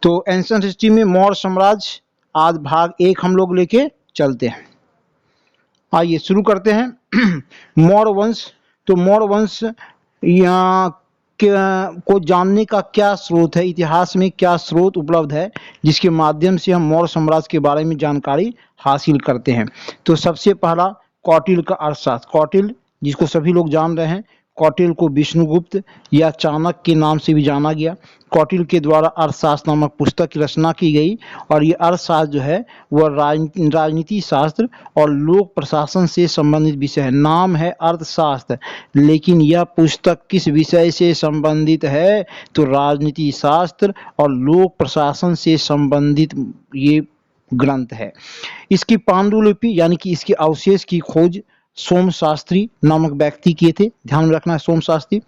तो ancient history में मौर्य साम्राज्य आज भाग 1 हम लोग लेके चलते हैं। आइए शुरू करते हैं। मौर्य वंश। तो मौर्य वंश यहाँ को जानने का क्या स्रोत है, इतिहास में क्या स्रोत उपलब्ध है जिसके माध्यम से हम मौर्य साम्राज्य के बारे में जानकारी हासिल करते हैं। तो सबसे पहला कौटिल्य का अर्थशास्त्र। कौटिल्य जिसको सभी लोग जान रहे हैं, कौटिल्य को विष्णुगुप्त या चाणक्य के नाम से भी जाना गया। कौटिल्य के द्वारा अर्थशास्त्र नामक पुस्तक की रचना की गई और ये अर्थशास्त्र जो है वह राजनीति शास्त्र और लोक प्रशासन से संबंधित विषय है। नाम है अर्थशास्त्र, लेकिन यह पुस्तक किस विषय से संबंधित है? तो राजनीति शास्त्र और लोक प्रशासन से संबंधित ये ग्रंथ है। इसकी पांडुलिपि यानी कि इसके अवशेष की खोज सोमशास्त्री नामक व्यक्ति किए थे। ध्यान में रखना है, सोमशास्त्री।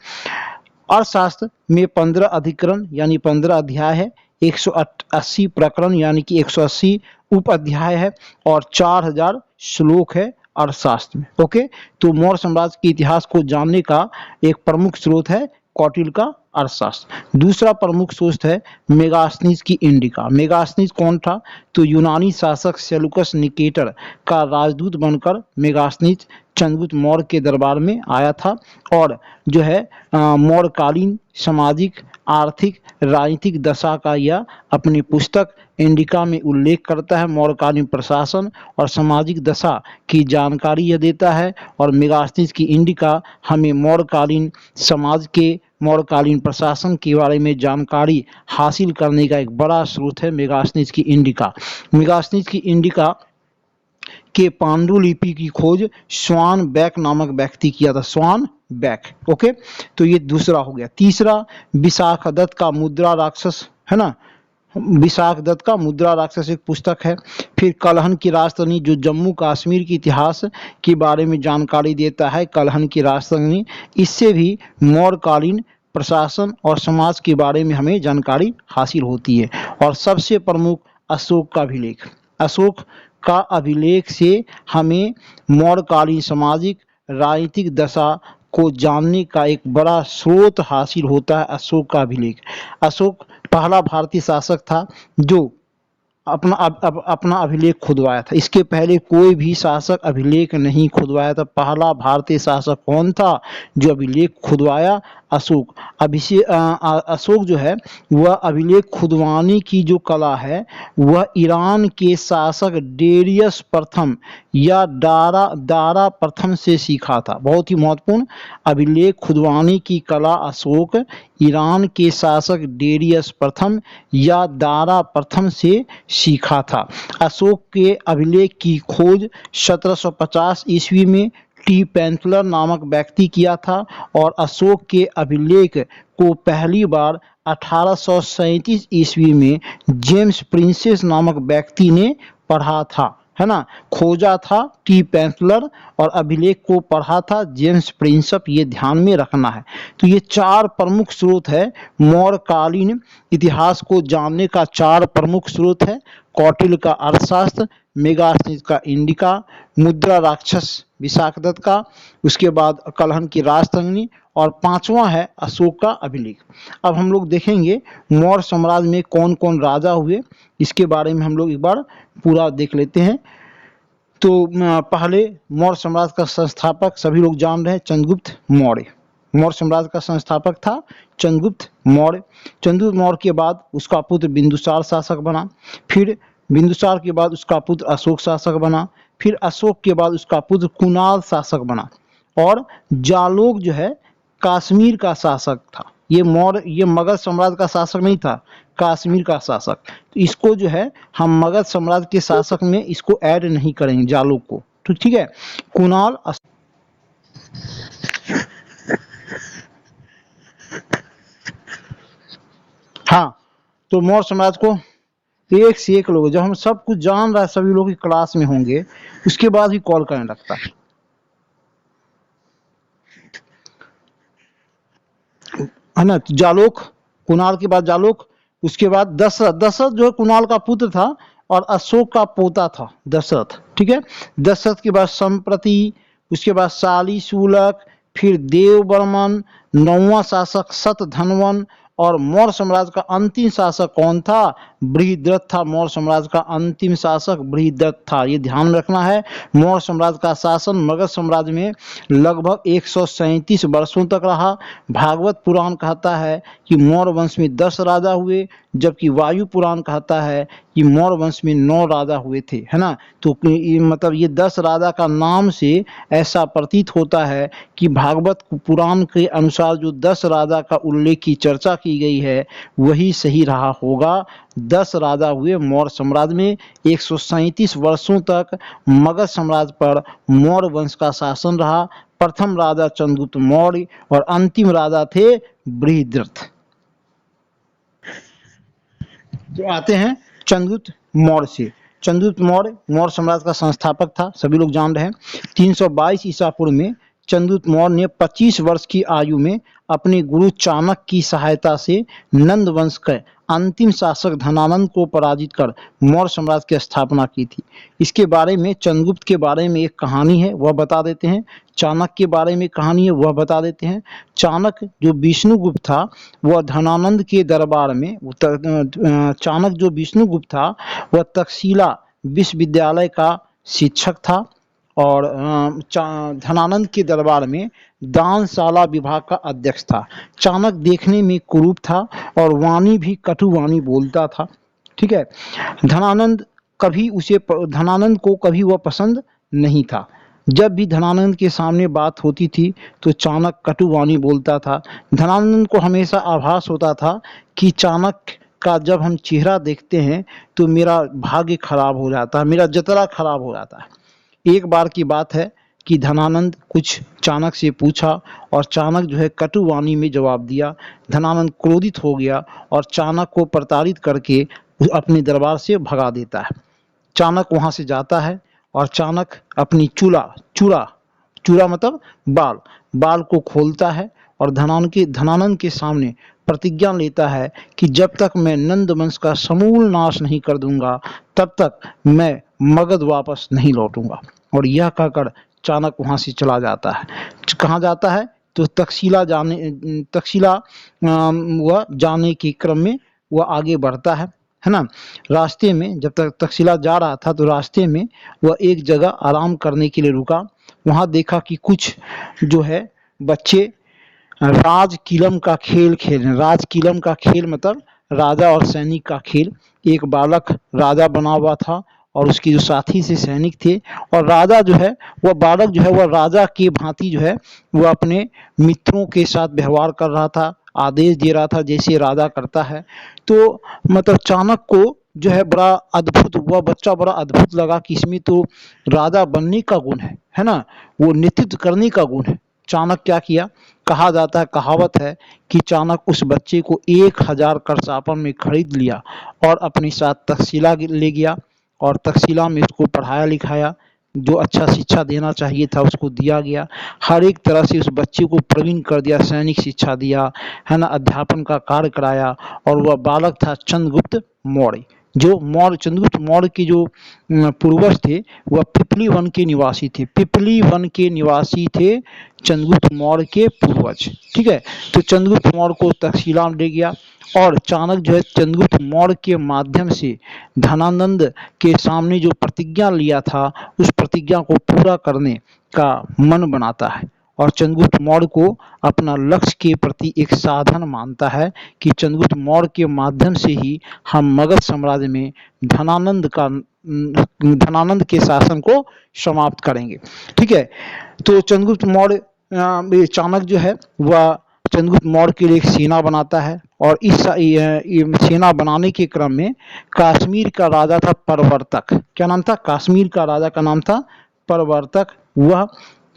अर्थशास्त्र में 15 अधिकरण यानी 15 अध्याय है, 180 प्रकरण यानी कि 180 उप अध्याय है और 4000 श्लोक है अर्थशास्त्र में। ओके, तो मौर्य साम्राज्य के इतिहास को जानने का एक प्रमुख स्रोत है कौटिल्य का अर्थशास्त्र। दूसरा प्रमुख स्रोत है मेगास्थनीज की इंडिका। मेगास्थनीज कौन था? तो यूनानी शासक सेल्यूकस निकेटर का राजदूत बनकर मेगास्थनीज चंद्रगुप्त मौर्य के दरबार में आया था और जो है मौर्यकालीन सामाजिक, आर्थिक, राजनीतिक दशा का यह अपनी पुस्तक इंडिका में उल्लेख करता है। मौर्यकालीन प्रशासन और सामाजिक दशा की जानकारी यह देता है और मेगास्थनीज की इंडिका हमें मौर्यकालीन समाज के, मौर्यकालीन प्रशासन के बारे में जानकारी हासिल करने का एक बड़ा स्रोत है मेगास्थनीज की इंडिका। मेगास्थनीज की इंडिका के पांडुलिपि की खोज स्वान बैक नामक व्यक्ति किया था। स्वान बैक। ओके, तो ये दूसरा हो गया। तीसरा विशाखदत्त का मुद्रा राक्षस है ना, विशाखदत्त का मुद्रा राक्षस एक पुस्तक है। फिर कलहन की राजधानी जो जम्मू कश्मीर के इतिहास के बारे में जानकारी देता है, कलहन की राजधानी। इससे भी मौर्यकालीन प्रशासन और समाज के बारे में हमें जानकारी हासिल होती है। और सबसे प्रमुख अशोक का अभिलेख। अशोक का अभिलेख से हमें मौर्यकालीन सामाजिक राजनीतिक दशा को जानने का एक बड़ा स्रोत हासिल होता है, अशोक का अभिलेख। अशोक पहला भारतीय शासक था जो अपना अभिलेख खुदवाया था। इसके पहले कोई भी शासक अभिलेख नहीं खुदवाया था। पहला भारतीय शासक कौन था जो अभिलेख खुदवाया? अशोक। अशोक जो है वह अभिलेख खुदवाने की जो कला है वह ईरान के शासक डेरियस प्रथम या दारा प्रथम से सीखा था। बहुत ही महत्वपूर्ण, अभिलेख खुदवाने की कला अशोक ईरान के शासक डेरियस प्रथम या दारा प्रथम से सीखा था। अशोक के अभिलेख की खोज 1750 ईस्वी में टी पेंथलर नामक व्यक्ति किया था और अशोक के अभिलेख को पहली बार 1837 ईस्वी में जेम्स प्रिंसेस नामक व्यक्ति ने पढ़ा था, है ना, खोजा था टी पेंथलर और अभिलेख को पढ़ा था जेम्स प्रिंसप। ये ध्यान में रखना है। तो ये 4 प्रमुख स्रोत है मौर्यकालीन इतिहास को जानने का। 4 प्रमुख स्रोत है कौटिल्य का अर्थशास्त्र, मेगास्थनीज का इंडिका, मुद्रा राक्षस विशाखदत्त का, उसके बाद कलहन की राजधानी और 5वां है अशोक का अभिलेख। अब हम लोग देखेंगे मौर्य साम्राज्य में कौन कौन राजा हुए, इसके बारे में हम लोग एक बार पूरा देख लेते हैं। तो पहले मौर्य साम्राज्य का संस्थापक सभी लोग जान रहे हैं, चंद्रगुप्त मौर्य। मौर्य साम्राज्य का संस्थापक था चंद्रगुप्त मौर्य। चंद्रगुप्त मौर्य के बाद उसका पुत्र बिंदुसार शासक बना, फिर बिंदुसार के बाद उसका पुत्र अशोक शासक बना, फिर अशोक के बाद उसका पुत्र कुणाल शासक बना और जालोक जो है कश्मीर का शासक था। ये मगध साम्राज्य का शासक नहीं था, कश्मीर का शासक। तो इसको जो है हम मगध साम्राज्य के शासक में इसको ऐड नहीं करेंगे, जालोक को। तो ठीक है, कुणाल हाँ, तो मौर्य साम्राज्य को एक से एक लोग, जब हम सब कुछ जान रहा है, सभी लोग की क्लास में होंगे, उसके बाद भी कॉल करने लगता है ना। जालोक, कुणाल के बाद जालोक, उसके बाद दशरथ। दशरथ जो है कुणाल का पुत्र था और अशोक का पोता था दशरथ। ठीक है, दशरथ के बाद संप्रति, उसके बाद शाली शूलक, फिर देव बर्मन, 9वां शासक शतधन्वन और मौर्य साम्राज्य का अंतिम शासक कौन था? बृहद्रथ था। मौर्य साम्राज्य का अंतिम शासक बृहद्रथ था। ये ध्यान में रखना है। मौर्य साम्राज्य का शासन मगध साम्राज्य में लगभग 137 वर्षों तक रहा। भागवत पुराण कहता है कि मौर्य वंश में 10 राजा हुए, जबकि वायु पुराण कहता है कि मौर्य वंश में 9 राजा हुए थे, है ना। तो मतलब ये 10 राजा का नाम से ऐसा प्रतीत होता है कि भागवत पुराण के अनुसार जो 10 राजा का उल्लेख की चर्चा की गई है वही सही रहा होगा। 10 राजा हुए मौर्य साम्राज्य में। 137 वर्षों तक मगध साम्राज्य पर मौर्य वंश का शासन रहा। प्रथम राजा चंद्रगुप्त मौर्य और अंतिम राजा थे बृहद्रथ। तो आते हैं चंद्रगुप्त मौर्य से। चंद्रगुप्त मौर्य मौर्य साम्राज्य का संस्थापक था, सभी लोग जान रहे हैं। 322 ईसा पूर्व में चंद्रगुप्त मौर्य ने 25 वर्ष की आयु में अपने गुरु चाणक्य की सहायता से नंद वंश के अंतिम शासक धनानंद को पराजित कर मौर्य साम्राज्य की स्थापना की थी। इसके बारे में चंद्रगुप्त के बारे में एक कहानी है, वह बता देते हैं। चाणक्य के बारे में कहानी है, वह बता देते हैं। चाणक्य जो विष्णुगुप्त था वह धनानंद के दरबार में, चाणक्य जो विष्णुगुप्त था वह तक्षशिला विश्वविद्यालय का शिक्षक था और धनानंद के दरबार में दानशाला विभाग का अध्यक्ष था। चाणक्य देखने में कुरूप था और वाणी भी कटु वाणी बोलता था। ठीक है। धनानंद को कभी वह पसंद नहीं था। जब भी धनानंद के सामने बात होती थी तो चाणक्य कटु वाणी बोलता था। धनानंद को हमेशा आभास होता था कि चाणक्य का जब हम चेहरा देखते हैं तो मेरा भाग्य खराब हो जाता है, मेरा जतरा खराब हो जाता है। एक बार की बात है कि धनानंद कुछ चाणक्य से पूछा और चाणक्य जो है कटु वाणी में जवाब दिया। धनानंद क्रोधित हो गया और चाणक्य को प्रताड़ित करके अपने दरबार से भगा देता है। चाणक्य वहां से जाता है और चाणक्य अपनी चूड़ा मतलब बाल को खोलता है और धनानंद के सामने प्रतिज्ञा लेता है कि जब तक मैं नंद वंश का समूल नाश नहीं कर दूंगा तब तक मैं मगध वापस नहीं लौटूंगा। और यह कहकर चाणक्य वहां से चला जाता है। कहाँ जाता है? तो तक्षशिला वह जाने के क्रम में वह आगे बढ़ता है ना। रास्ते में जब तक तक्षशिला जा रहा था तो रास्ते में वह एक जगह आराम करने के लिए रुका। वहां देखा कि कुछ जो है बच्चे राजकीलम का खेल खेल रहे हैं। राजकीलम का खेल मतलब राजा और सैनिक का खेल। एक बालक राजा बना हुआ था और उसके जो साथी से सैनिक थे, और राजा जो है वह बालक जो है वह राजा के भांति जो है वह अपने मित्रों के साथ व्यवहार कर रहा था, आदेश दे रहा था जैसे राजा करता है। तो मतलब चाणक्य को जो है बड़ा अद्भुत, वह बच्चा बड़ा अद्भुत लगा कि इसमें तो राजा बनने का गुण है ना, वो नेतृत्व करने का गुण है। चाणक्य क्या किया? कहा जाता है, कहावत है कि चाणक्य उस बच्चे को 1000 करसापन में खरीद लिया और अपने साथ तक्षशिला ले गया और तक्षशिला में उसको पढ़ाया लिखाया। जो अच्छा शिक्षा देना चाहिए था उसको दिया गया। हर एक तरह से उस बच्चे को प्रवीण कर दिया, सैनिक शिक्षा दिया, है ना, अध्यापन का कार्य कराया। और वह बालक था चंद्रगुप्त मौर्य। जो चंद्रगुप्त मौर्य के जो पूर्वज थे वह पिपली वन के निवासी थे। पिपली वन के निवासी थे चंद्रगुप्त मौर्य के पूर्वज। ठीक है। तो चंद्रगुप्त मौर्य को तक्षशिला ले गया और चाणक्य जो है चंद्रगुप्त मौर्य के माध्यम से धनानंद के सामने जो प्रतिज्ञा लिया था उस प्रतिज्ञा को पूरा करने का मन बनाता है और चंद्रगुप्त मौर्य को अपना लक्ष्य के प्रति एक साधन मानता है कि चंद्रगुप्त मौर्य के माध्यम से ही हम मगध साम्राज्य में धनानंद के शासन को समाप्त करेंगे। ठीक है। तो चंद्रगुप्त मौर्य चाणक्य जो है वह चंद्रगुप्त मौर्य के लिए एक सेना बनाता है और इस सेना बनाने के क्रम में कश्मीर का राजा था प्रवर्तक। क्या नाम था? कश्मीर का राजा का नाम था प्रवर्तक। वह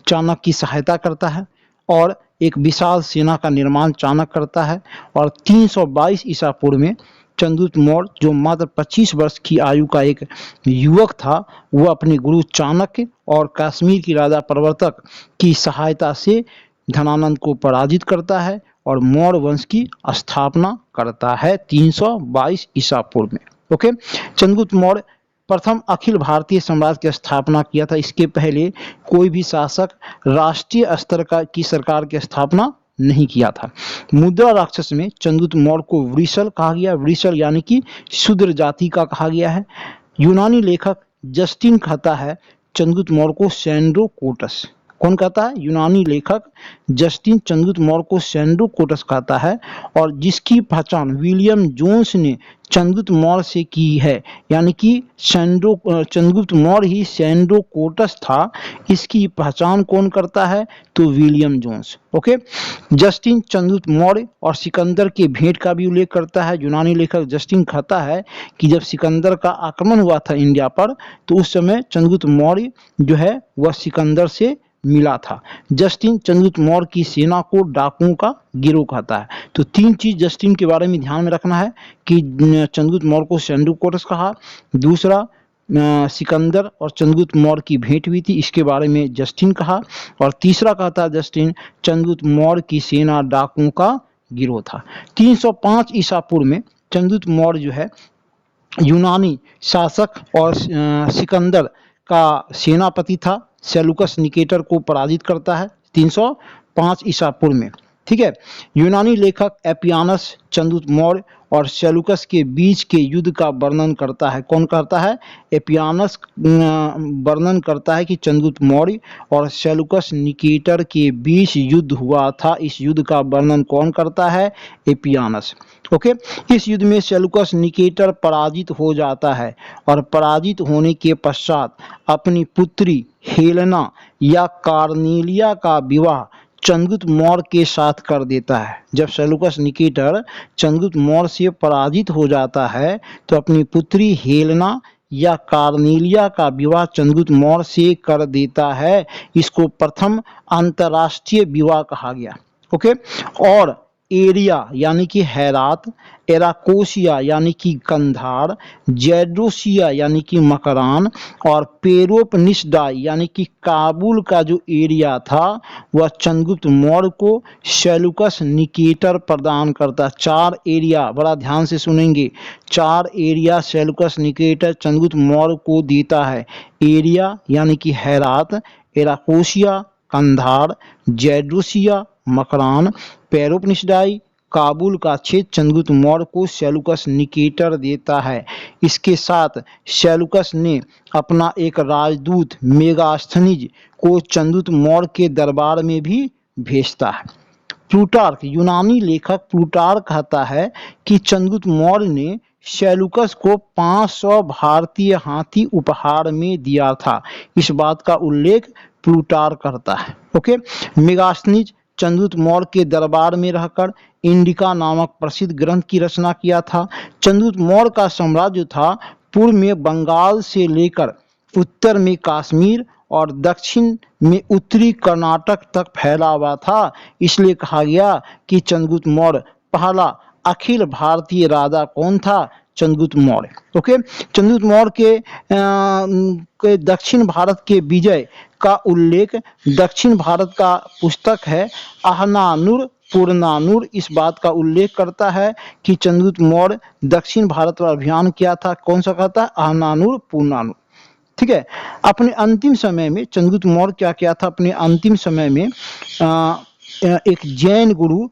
चाणक्य की सहायता करता है और एक विशाल सेना का निर्माण चाणक्य करता है। और 322 ईसा पूर्व में चंद्रगुप्त मौर्य जो मात्र 25 वर्ष की आयु का एक युवक था वह अपने गुरु चाणक्य और कश्मीर की राजा प्रवर्तक की सहायता से धनानंद को पराजित करता है और मौर्य वंश की स्थापना करता है 322 ईसा पूर्व में। ओके। चंद्रगुप्त मौर्य प्रथम अखिल भारतीय साम्राज्य की स्थापना किया था। इसके पहले कोई भी शासक राष्ट्रीय स्तर की सरकार की स्थापना नहीं किया था। मुद्रा राक्षस में चंद्रगुप्त मौर्य को वृषल कहा गया, वृषल यानी कि शूद्र जाति का कहा गया है। यूनानी लेखक जस्टिन कहता है चंद्रगुप्त मौर्य को सेंड्रोकोटस। कौन कहता है? यूनानी लेखक जस्टिन चंद्रगुप्त मौर्य को सेंड्रोकोटस कहता है, और जिसकी पहचान विलियम जोन्स ने चंद्रगुप्त मौर्य से की है, यानी कि चंद्रगुप्त मौर्य ही सेंड्रोकोटस था, इसकी पहचान कौन करता है? तो William Jones. Okay, Justin Chandragupta Maurya और सिकंदर के भेंट का भी उल्लेख करता है। यूनानी लेखक जस्टिन कहता है कि जब सिकंदर का आक्रमण हुआ था इंडिया पर, तो उस समय चंद्रगुप्त मौर्य जो है वह सिकंदर से मिला था। जस्टिन चंद्रगुप्त मौर्य की सेना को डाकुओं का गिरोह कहता है। तो तीन चीज जस्टिन के बारे में ध्यान में रखना है कि चंद्रगुप्त मौर्य को सेंड्रोकोटस कहा, दूसरा सिकंदर और चंद्रगुप्त मौर्य की भेंट हुई थी, इसके बारे में जस्टिन कहा, और तीसरा कहता है जस्टिन चंद्रगुप्त मौर्य की सेना डाकुओं का गिरोह था। 305 ईसा पूर्व में चंद्रगुप्त मौर्य जो है यूनानी शासक और सिकंदर का सेनापति था, सेलुकस निकेटर को पराजित करता है 305 ईसा पूर्व में। ठीक है, यूनानी लेखक एपियानस चंद्रगुप्त मौर्य और सेलुकस के बीच के युद्ध का वर्णन करता है। कौन करता है? एपियानस वर्णन करता है कि चंद्रगुप्त मौर्य और सेलुकस निकेटर के बीच युद्ध हुआ था। इस युद्ध का वर्णन कौन करता है? एपियानस। ओके, इस युद्ध में सेलुकस निकेटर पराजित हो जाता है और पराजित होने के पश्चात अपनी पुत्री हेलेना या कार्नेलिया का विवाह चंद्रगुप्त मौर्य के साथ कर देता है। जब सेलुकस निकेटर चंद्रगुप्त मौर्य से पराजित हो जाता है तो अपनी पुत्री हेलेना या कार्नेलिया का विवाह चंद्रगुप्त मौर्य से कर देता है। इसको प्रथम अंतर्राष्ट्रीय विवाह कहा गया। ओके, और एरिया यानी कि हैरात, एराकोसिया यानी कि कंधार, जैड्रोसिया यानी कि मकरान, और पेरोपनिसडा यानी कि काबुल का जो एरिया था वह चंद्रगुप्त मौर्य को सेलुकस निकेटर प्रदान करता। 4 एरिया, बड़ा ध्यान से सुनेंगे, 4 area Seleucus Nicator Chandragupta Maurya को देता है। एरिया यानी कि हैरात, एराकोसिया, कंधार, जैड्रोसिया, मकरान, पेरोपनिसडाई, काबुल का क्षेत्र चंद्रगुप्त मौर्य को सेलुकस निकेटर देता है। इसके साथ सेलुकस ने अपना एक राजदूत मेगास्थनीज को चंद्रगुप्त मौर्य के दरबार में भी भेजता है। प्लूटार्क, यूनानी लेखक प्लूटार्क कहता है कि चंद्रगुप्त मौर्य ने सेलुकस को 500 भारतीय हाथी उपहार में दिया था। इस बात का उल्लेख प्लूटार्क करता है। ओके, मेगास्थनीज चंद्रगुप्त मौर्य के दरबार में रहकर इंडिका नामक प्रसिद्ध ग्रंथ की रचना किया था। चंद्रगुप्त मौर्य का साम्राज्य था पूर्व में बंगाल से लेकर उत्तर में कश्मीर और दक्षिण में उत्तरी कर्नाटक तक फैला हुआ था। इसलिए कहा गया कि चंद्रगुप्त मौर्य पहला अखिल भारतीय राजा कौन था? चंद्रगुप्त मौर्य। ओके, चंद्रगुप्त मौर्य के दक्षिण भारत के विजय का उल्लेख दक्षिण भारत का पुस्तक है आहनानुर पुरनानुर इस बात का उल्लेख करता है कि चंद्रगुप्त मौर्य दक्षिण भारत पर अभियान किया था। कौन सा कहता है? आहनानुर पुरनानुर। ठीक है, अपने अंतिम समय में चंद्रगुप्त मौर्य क्या किया था? अपने अंतिम समय में एक जैन गुरु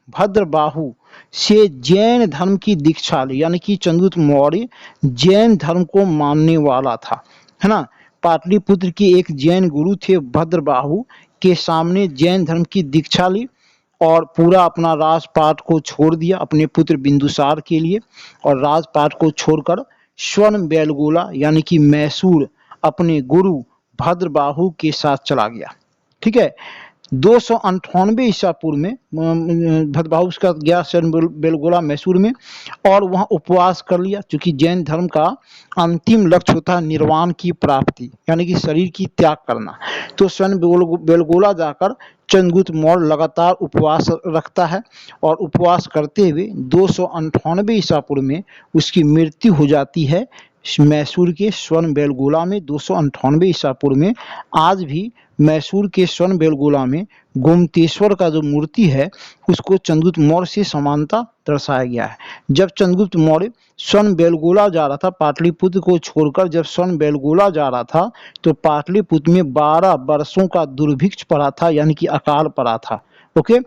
भद्रबाहु से जैन धर्म की दीक्षा ली, यानी कि चंद्रगुप्त मौर्य जैन धर्म को मानने वाला था, है ना। पाटलिपुत्र के एक जैन गुरु थे भद्रबाहु, के सामने जैन धर्म की दीक्षा ली और पूरा अपना राजपाट को छोड़ दिया अपने पुत्र बिंदुसार के लिए, और राजपाट को छोड़कर स्वर्ण बेलगोला यानी कि मैसूर अपने गुरु भद्रबाहु के साथ चला गया। ठीक है, 298 ईसा पूर्व में भद्रबाहु का गया स्वर्ण बेलगोला मैसूर में और वहां उपवास कर लिया, क्योंकि जैन धर्म का अंतिम लक्ष्य होता है निर्वाण की प्राप्ति, यानी कि शरीर की त्याग करना। तो स्वर्ण बेलगोला जाकर चंद्रगुप्त मौर्य लगातार उपवास रखता है और उपवास करते हुए 298 ईसा पूर्व में उसकी मृत्यु हो जाती है मैसूर के स्वर्ण बेलगोला में। 298 ईसा पूर्व में आज भी मैसूर के स्वर्ण बेलगोला में गोमतेश्वर का जो मूर्ति है उसको चंद्रगुप्त मौर्य से समानता दर्शाया गया है। जब चंद्रगुप्त मौर्य स्वर्ण बेलगोला जा रहा था, पाटलिपुत्र को छोड़कर जब स्वर्ण बेलगोला जा रहा था, तो पाटलिपुत्र में 12 वर्षों का दुर्भिक्ष पड़ा था, यानी कि अकाल पड़ा था। ओके।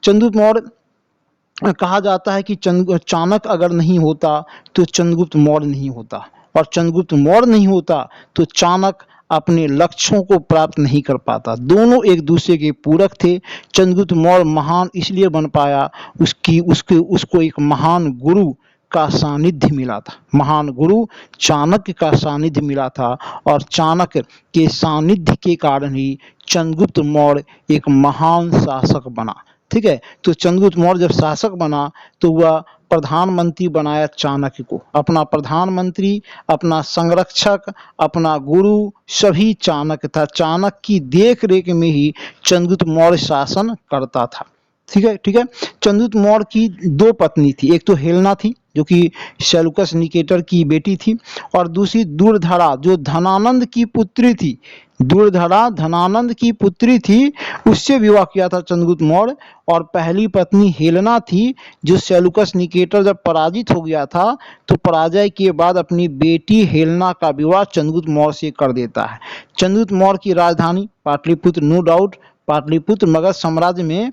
चंद्रगुप्त मौर्य कहा जाता है कि चाणक्य अगर नहीं होता तो चंद्रगुप्त मौर्य नहीं होता, और चंद्रगुप्त मौर्य नहीं होता तो चाणक्य अपने लक्ष्यों को प्राप्त नहीं कर पाता। दोनों एक दूसरे के पूरक थे। चंद्रगुप्त मौर्य महान इसलिए बन पाया, उसको एक महान गुरु का सानिध्य मिला था, महान गुरु चाणक्य का सानिध्य मिला था, और चाणक्य के सानिध्य के कारण ही चंद्रगुप्त मौर्य एक महान शासक बना। ठीक है, तो चंद्रगुप्त मौर्य जब शासक बना तो वह प्रधानमंत्री बनाया चाणक्य को, अपना प्रधानमंत्री, अपना संरक्षक, अपना गुरु सभी चाणक्य था। चाणक्य की देख रेख में ही चंद्रगुप्त मौर्य शासन करता था। ठीक है, ठीक है। चंद्रगुप्त मौर्य की दो पत्नी थी, एक तो हेलेना थी जो कि सेल्यूकस निकेटर की बेटी थी, और दूसरी दुर्धरा जो धनानंद की पुत्री थी, दुर्धरा धनानंद की पुत्री थी, उससे विवाह किया था चंद्रगुप्त मौर्य। और पहली पत्नी हेलेना थी जो सेल्यूकस निकेटर जब पराजित हो गया था तो पराजय के बाद अपनी बेटी हेलेना का विवाह चंद्रगुप्त मौर्य से कर देता है। चंद्रगुप्त मौर्य की राजधानी पाटलिपुत्र, नो डाउट पाटलिपुत्र, मगध साम्राज्य में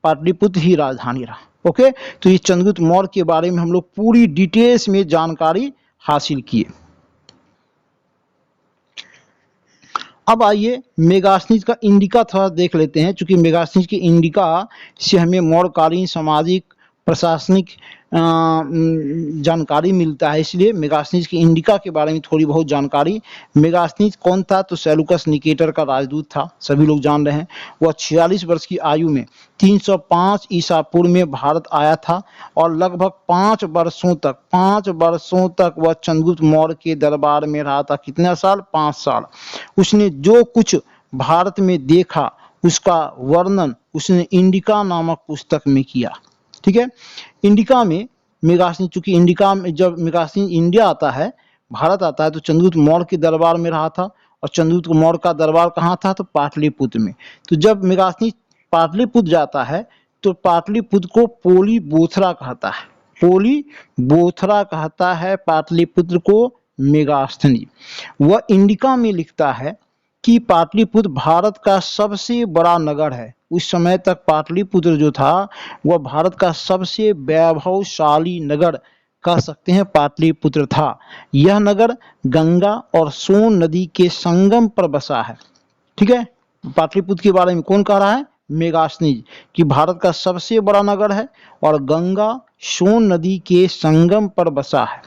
पाटलिपुत्र ही राजधानी रहा। ओके, तो ये चंद्रगुप्त मौर्य के बारे में हम लोग पूरी डिटेल्स में जानकारी हासिल किए। अब आइए मेगास्थनीज का इंडिका थोड़ा देख लेते हैं, क्योंकि मेगास्थनीज के इंडिका से हमें मौर्यकालीन सामाजिक प्रशासनिक जानकारी मिलता है, इसलिए मेगास्थनीज के इंडिका के बारे में थोड़ी बहुत जानकारी। मेगास्थनीज कौन था? तो सेल्यूकस निकेटर का राजदूत था, सभी लोग जान रहे हैं। वह 46 वर्ष की आयु में 305 ईसा पूर्व में भारत आया था, और लगभग 5 वर्षों तक वह चंद्रगुप्त मौर्य के दरबार में रहा था। कितना साल? 5 साल। उसने जो कुछ भारत में देखा उसका वर्णन उसने इंडिका नामक पुस्तक में किया। ठीक है, इंडिका में मेगास्थनीज, चूंकि इंडिका में जब मेगास्थनीज इंडिया आता है, भारत आता है, तो चंद्रगुप्त मौर्य के दरबार में रहा था, और चंद्रगुप्त मौर्य का दरबार कहाँ था? तो पाटलिपुत्र में। तो जब मेगास्थनीज पाटलिपुत्र जाता है तो पाटलिपुत्र को पोली बोथरा कहता है, पोली बोथरा कहता है पाटलिपुत्र को मेगास्थनीज। वह इंडिका में लिखता है कि पाटलिपुत्र भारत का सबसे बड़ा नगर है। उस समय तक पाटलिपुत्र जो था वह भारत का सबसे वैभवशाली नगर कह सकते हैं पाटलिपुत्र था। यह नगर गंगा और सोन नदी के संगम पर बसा है। ठीक है, पाटलिपुत्र के बारे में कौन कह रहा है? मेगास्थनीज, कि भारत का सबसे बड़ा नगर है और गंगा सोन नदी के संगम पर बसा है।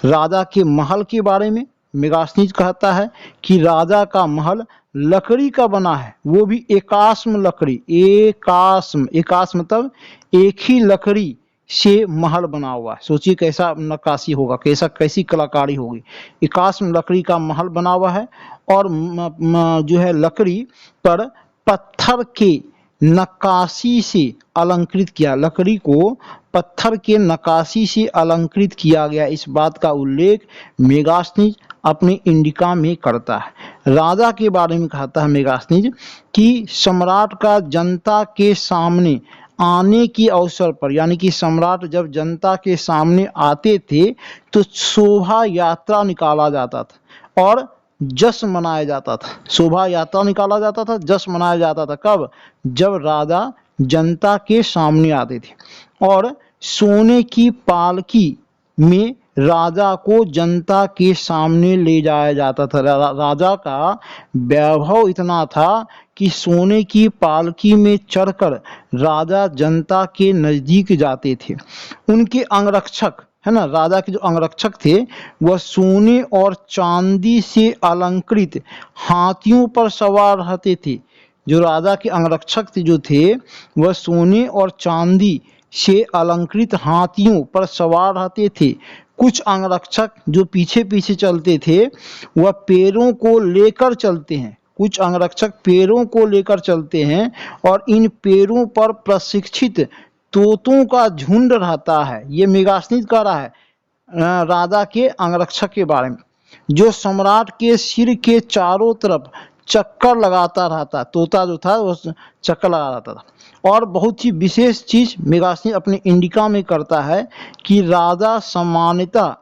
राजा के महल के बारे में मेगास्थनीज कहता है कि राजा का महल लकड़ी का बना है, वो भी एकास्म लकड़ी, एकास्म मतलब एक ही लकड़ी से महल बना हुआ है। सोचिए कैसा नक्काशी होगा, कैसी कलाकारी होगी। एकास्म लकड़ी का महल बना हुआ है, और जो है लकड़ी पर पत्थर के नक्काशी से अलंकृत किया, लकड़ी को पत्थर के नक्काशी से अलंकृत किया गया। इस बात का उल्लेख मेगास्थनीज अपने इंडिका में करता है। राजा के बारे में कहता है मेगास्थनीज कि सम्राट का जनता के सामने आने के अवसर पर, यानी कि सम्राट जब जनता के सामने आते थे तो शोभा यात्रा निकाला जाता था और जश्न मनाया जाता था। शोभा यात्रा निकाला जाता था, जश्न मनाया जाता था। कब? जब राजा जनता के सामने आते थे, और सोने की पालकी में राजा को जनता के सामने ले जाया जाता था। राजा का वैभव इतना था कि सोने की पालकी में चढ़कर राजा जनता के नजदीक जाते थे। उनके अंगरक्षक है ना, राजा के जो अंगरक्षक थे वह सोने और चांदी से अलंकृत हाथियों पर सवार रहते थे। जो राजा के अंगरक्षक जो थे वह सोने और चांदी से अलंकृत हाथियों पर सवार रहते थे। कुछ अंगरक्षक जो पीछे पीछे चलते थे वह पैरों को लेकर चलते हैं, कुछ अंगरक्षक पैरों को लेकर चलते हैं, और इन पैरों पर प्रशिक्षित तोतों का झुंड रहता है। ये मेगास्थनीज कह रहा है राजा के अंगरक्षक के बारे में, जो सम्राट के सिर के चारों तरफ चक्कर लगाता रहता। तोता जो था वो चक्कर लगा रहता था। और बहुत ही विशेष चीज मेगास्थनीज अपने इंडिका में करता है कि राजा सामान्यतः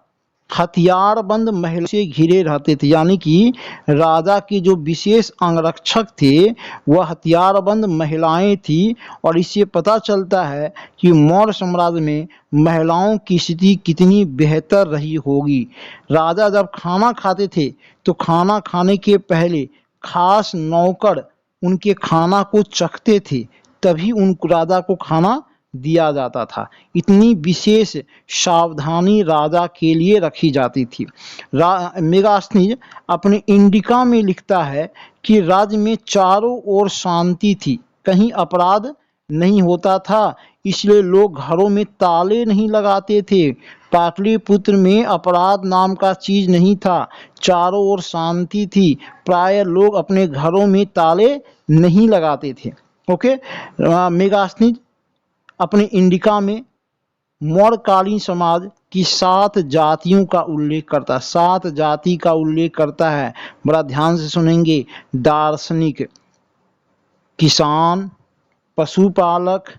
हथियारबंद महिला से घिरे रहते थे, यानी कि राजा के जो विशेष अंगरक्षक थे वह हथियारबंद महिलाएं थी। और इससे पता चलता है कि मौर्य साम्राज्य में महिलाओं की स्थिति कितनी बेहतर रही होगी। राजा जब खाना खाते थे तो खाना खाने के पहले खास नौकर उनके खाना को चखते थे, तभी उन राजा को खाना दिया जाता था। इतनी विशेष सावधानी राजा के लिए रखी जाती थी। मेगास्थनीज अपने इंडिका में लिखता है कि राज्य में चारों ओर शांति थी, कहीं अपराध नहीं होता था, इसलिए लोग घरों में ताले नहीं लगाते थे। पाटलिपुत्र में अपराध नाम का चीज नहीं था, चारों ओर शांति थी, प्राय लोग अपने घरों में ताले नहीं लगाते थे। ओके, मेगास्थनीज अपने इंडिका में मौर्यकालीन समाज की 7 जातियों का उल्लेख करता है। 7 जाति का उल्लेख करता है, बड़ा ध्यान से सुनेंगे। दार्शनिक, किसान, पशुपालक,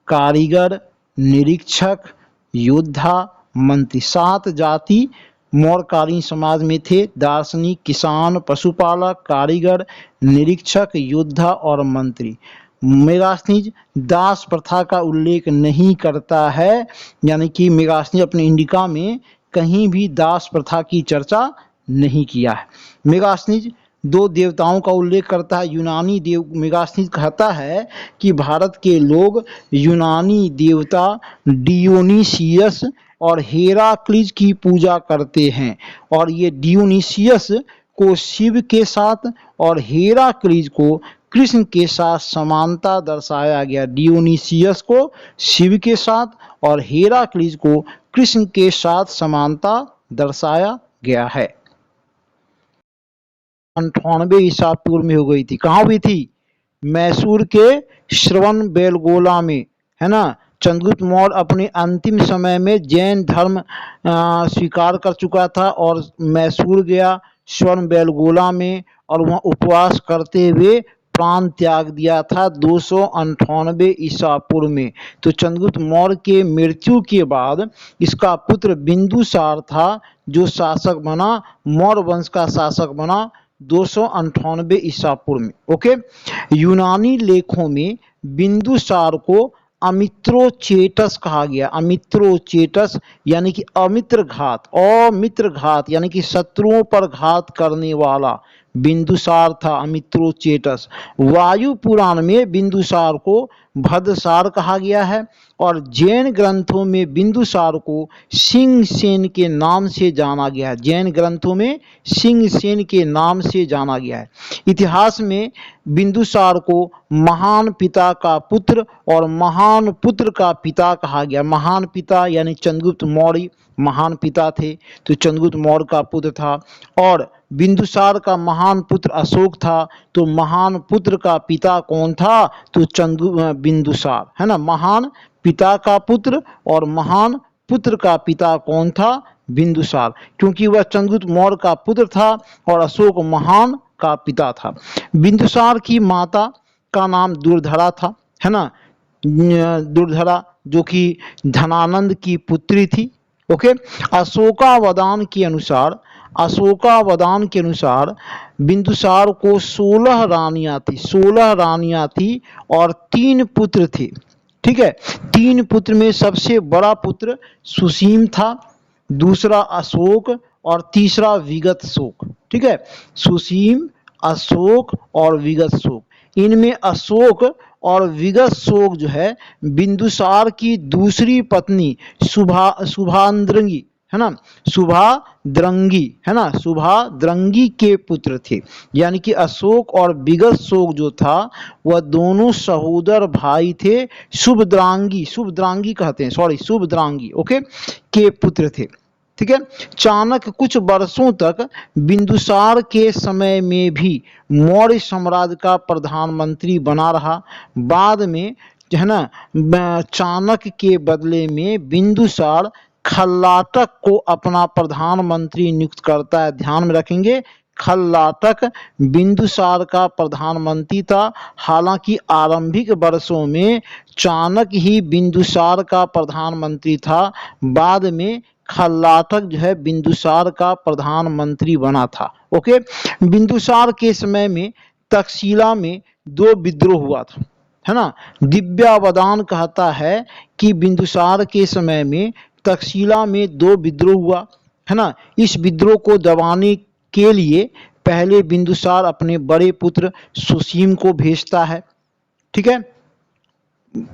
कारीगर, निरीक्षक, योद्धा, मंत्री। 7 जाति मौर्यकालीन समाज में थे। दार्शनिक, किसान, पशुपालक, कारीगर, निरीक्षक, योद्धा और मंत्री। मेगास्थनीज दास प्रथा का उल्लेख नहीं करता है, यानी कि मेगास्थनीज अपने इंडिका में कहीं भी दास प्रथा की चर्चा नहीं किया है। मेगास्थनीज 2 देवताओं का उल्लेख करता है। यूनानी देव, मेगास्थनीज कहता है कि भारत के लोग यूनानी देवता डियोनिसियस और हेराक्लिस की पूजा करते हैं, और ये डियोनिसियस को शिव के साथ और हेराक्लिस को कृष्ण के साथ समानता दर्शाया गया। डियोनिसियस को शिव के साथ और हेराक्लिस को कृष्ण के साथ समानता दर्शाया गया है। 98 ईसा पूर्व में हो गई थी। कहाँ हुई थी? मैसूर के श्रवणबेलगोला में, है ना। चंद्रगुप्त मौर्य अपने अंतिम समय में जैन धर्म स्वीकार कर चुका था और मैसूर गया श्रवणबेलगोला में, और वहाँ उपवास करते हुए प्राण त्याग दिया था 298 ईसा पूर्व में। तो चंद्रगुप्त मौर्य के मृत्यु के बाद इसका पुत्र बिंदुसार था जो शासक बना, मौर्य वंश का शासक बना 298 ईसा पूर्व में। ओके, यूनानी लेखों में बिंदुसार को अमित्रोचेटस कहा गया। अमित्रोचेटस यानी कि अमित्र घात, अमित्र घात यानी कि शत्रुओं पर घात करने वाला बिंदुसार था, अमित्रोचेटस। वायु पुराण में बिंदुसार को भद्रसार कहा गया है, और जैन ग्रंथों में बिंदुसार को सिंहसेन के नाम से जाना गया है। जैन ग्रंथों में सिंहसेन के नाम से जाना गया है। इतिहास में बिंदुसार को महान पिता का पुत्र और महान पुत्र का पिता कहा गया। महान पिता यानी चंद्रगुप्त मौर्य महान पिता थे, तो चंद्रगुप्त मौर्य का पुत्र था। और बिंदुसार का महान पुत्र अशोक था, तो महान पुत्र का पिता कौन था? तो बिंदुसार, है ना। महान पिता का पुत्र और महान पुत्र का पिता कौन था? बिंदुसार, क्योंकि वह चंद्रगुप्त मौर्य का पुत्र था और अशोक महान का पिता था। बिंदुसार की माता का नाम दुर्धरा था, है ना। दुर्धरा जो कि धनानंद की पुत्री थी। ओके, अशोकावदान के अनुसार बिंदुसार को 16 रानियां थी और 3 पुत्र थे। ठीक है, 3 पुत्र में सबसे बड़ा पुत्र सुसीम था, दूसरा अशोक और तीसरा विगत शोक। ठीक है, सुसीम, अशोक और विगत शोक। इनमें अशोक और विगत शोक जो है बिंदुसार की दूसरी पत्नी शुभाद्रंगी, है ना, शुभाद्रंगी, है ना, शुभाद्रंगी के पुत्र थे। यानी कि अशोक और विगत शोक जो था वह दोनों सहोदर भाई थे। शुभद्रांगी कहते हैं, शुभद्रांगी, ओके, के पुत्र थे। ठीक है, चाणक्य कुछ वर्षों तक बिंदुसार के समय में भी मौर्य साम्राज्य का प्रधानमंत्री बना रहा। बाद में जो है ना, चाणक्य के बदले में बिंदुसार खल्लाटक को अपना प्रधानमंत्री नियुक्त करता है। ध्यान में रखेंगे, खल्लाटक बिंदुसार का प्रधानमंत्री था। हालांकि आरंभिक वर्षों में चाणक्य ही बिंदुसार का प्रधानमंत्री था, बाद में खल्लाटक जो है बिंदुसार का प्रधानमंत्री बना था। ओके, बिंदुसार के समय में तक्षशिला में 2 विद्रोह हुआ था, है ना। दिव्यावदान कहता है कि बिंदुसार के समय में तक्षशिला में 2 विद्रोह हुआ, है ना। इस विद्रोह को दबाने के लिए पहले बिंदुसार अपने बड़े पुत्र सुसीम को भेजता है, ठीक है।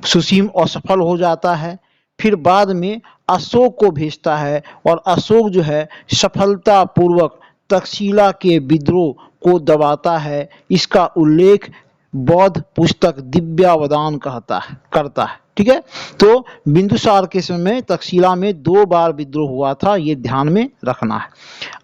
सुसीम असफल हो जाता है, फिर बाद में अशोक को भेजता है और अशोक जो है सफलतापूर्वक तक्षशिला के विद्रोह को दबाता है। इसका उल्लेख बौद्ध पुस्तक दिव्यावदान करता है, ठीक है। तो बिंदुसार के समय तक्षशिला में 2 बार विद्रोह हुआ था, ये ध्यान में रखना है।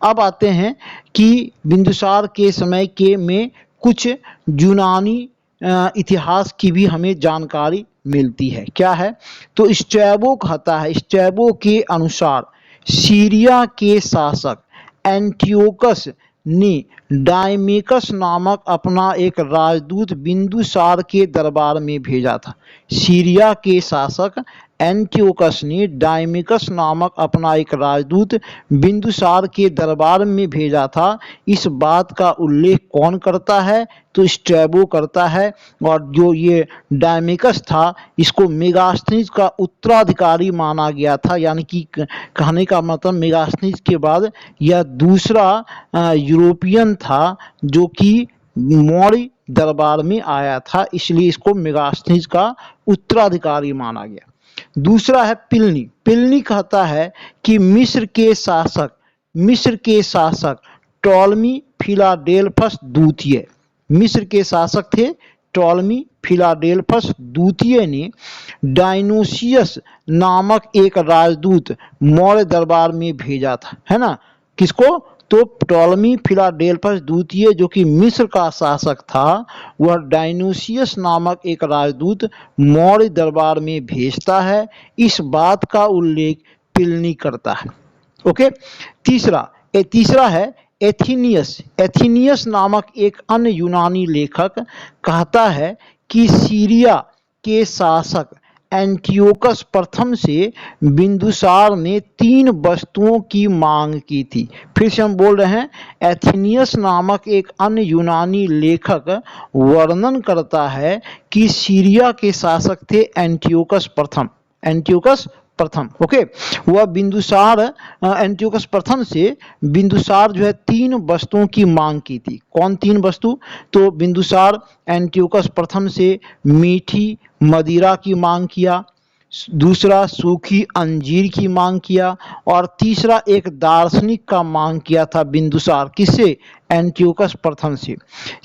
अब आते हैं कि बिंदुसार के समय के में कुछ यूनानी इतिहास की भी हमें जानकारी मिलती है। क्या है? तो स्ट्रैबो कहता है, स्ट्रैबो के अनुसार सीरिया के शासक एंटियोकस ने डायमेकस नामक अपना एक राजदूत बिंदुसार के दरबार में भेजा था। सीरिया के शासक एंटियोकस ने डायमेकस नामक अपना एक राजदूत बिंदुसार के दरबार में भेजा था। इस बात का उल्लेख कौन करता है? तो स्ट्रैबो करता है। और जो ये डायमेकस था, इसको मेगास्थनीज का उत्तराधिकारी माना गया था, यानी कि कहने का मतलब मेगास्थनीज के बाद यह दूसरा यूरोपियन था जो कि मौर्य दरबार में आया था, इसलिए इसको मेगास्थनीज का उत्तराधिकारी माना गया। दूसरा है पिलनी। पिलनी कहता है कि मिस्र के शासक टॉलमी फिलाडेल्फस द्वितीय, मिस्र के शासक थे टॉलमी फिलाडेल्फस द्वितीय ने डायनोसियस नामक एक राजदूत मौर्य दरबार में भेजा था, है ना। किसको? तो टॉलमी फिलाडेल्फस द्वितीय जो कि मिस्र का शासक था, वह डायनोसियस नामक एक राजदूत मौर्य दरबार में भेजता है। इस बात का उल्लेख पिलनी करता है। ओके, तीसरा है एथीनियस। एथीनियस नामक एक अन्य यूनानी लेखक कहता है कि सीरिया के शासक एंटियोकस प्रथम से बिंदुसार ने 3 वस्तुओं की मांग की थी। फिर से हम बोल रहे हैं, एथीनियस नामक एक अन्य यूनानी लेखक वर्णन करता है कि सीरिया के शासक थे एंटियोकस प्रथम। ओके, वह बिंदुसार एंटियोकस प्रथम से बिंदुसार जो है 3 वस्तुओं की मांग की थी। कौन 3 वस्तु? तो बिंदुसार एंटियोकस प्रथम से मीठी मदिरा की मांग किया, दूसरा सूखी अंजीर की मांग किया, और तीसरा एक दार्शनिक का मांग किया था बिंदुसार। किससे? एंटियोकस प्रथम से।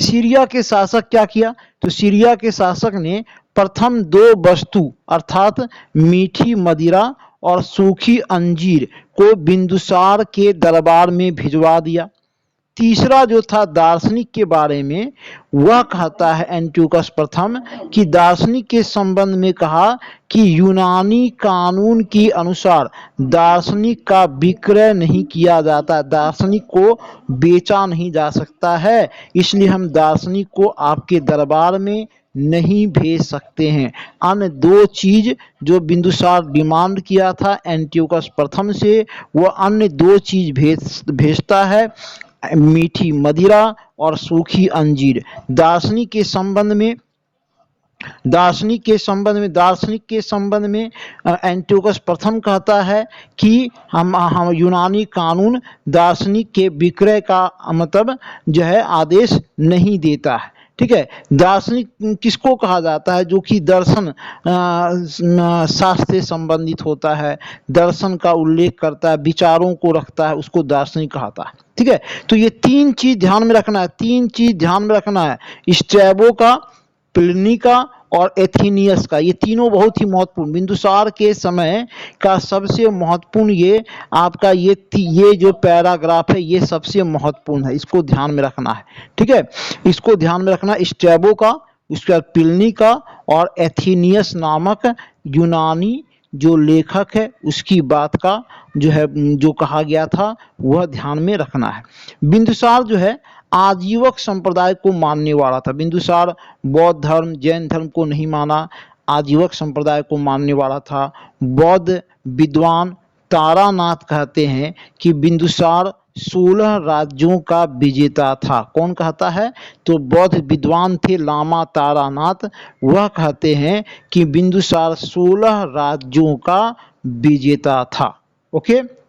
सीरिया के शासक क्या किया? तो सीरिया के शासक ने प्रथम 2 वस्तु अर्थात मीठी मदिरा और सूखी अंजीर को बिंदुसार के दरबार में भिजवा दिया। तीसरा जो था दार्शनिक के बारे में, वह कहता है एंटियोकस प्रथम कि दार्शनिक के संबंध में कहा कि यूनानी कानून के अनुसार दार्शनिक का विक्रय नहीं किया जाता, दार्शनिक को बेचा नहीं जा सकता है, इसलिए हम दार्शनिक को आपके दरबार में नहीं भेज सकते हैं। अन्य 2 चीज जो बिंदुसार डिमांड किया था एंटियोकस प्रथम से, वह अन्य 2 चीज भेजता है, मीठी मदिरा और सूखी अंजीर। दार्शनिक के संबंध में एंटियोकस प्रथम कहता है कि हम यूनानी कानून दार्शनिक के विक्रय का मतलब जो है आदेश नहीं देता है। ठीक है, दार्शनिक किसको कहा जाता है? जो कि दर्शन शास्त्र से संबंधित होता है, दर्शन का उल्लेख करता है, विचारों को रखता है, उसको दार्शनिक कहता है। ठीक है, तो ये 3 चीज ध्यान में रखना है, स्ट्रैबो का, प्लिनी का और एथीनियस का। ये तीनों बहुत ही महत्वपूर्ण, बिंदुसार के समय का सबसे महत्वपूर्ण ये आपका ये जो पैराग्राफ है ये सबसे महत्वपूर्ण है, इसको ध्यान में रखना है। ठीक है, इसको ध्यान में रखना, स्ट्रैबो का, उसके बाद प्लिनी का और एथीनियस नामक यूनानी जो लेखक है उसकी बात का जो है जो कहा गया था वह ध्यान में रखना है। बिंदुसार जो है आजीवक संप्रदाय को मानने वाला था। बिंदुसार बौद्ध धर्म, जैन धर्म को नहीं माना, आजीवक संप्रदाय को मानने वाला था। बौद्ध विद्वान तारानाथ कहते हैं कि बिंदुसार 16 राज्यों का विजेता था। कौन कहता है? तो बौद्ध विद्वान थे लामा तारानाथ, वह कहते हैं कि बिंदुसार 16 राज्यों का विजेता था। ओके।